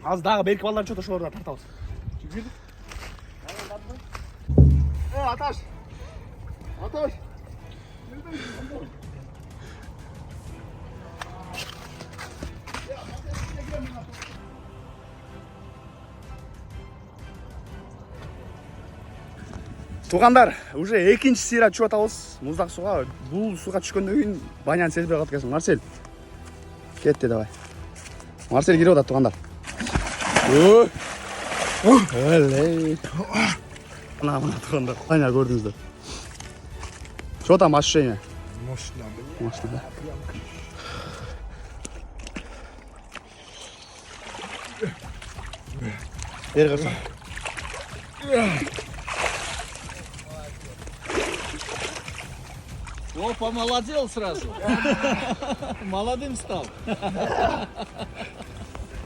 Az daha belki ballar çok da şu orada tartavuz. Çünkü Ataş. Ataş. Туғандар, уже екінші сира түсіп атабыз мұздақ суға. Бұл суға түскенден кейін баняны сезбей қалып келсін. Марсель, кетті давай. Марсель кире отады туғандар. Өлей. Мына туғандар. Баня көрдіңіздер. Что там ощущение? Мощно, да? Бері қырсың. О, помолодел сразу. Молодым стал.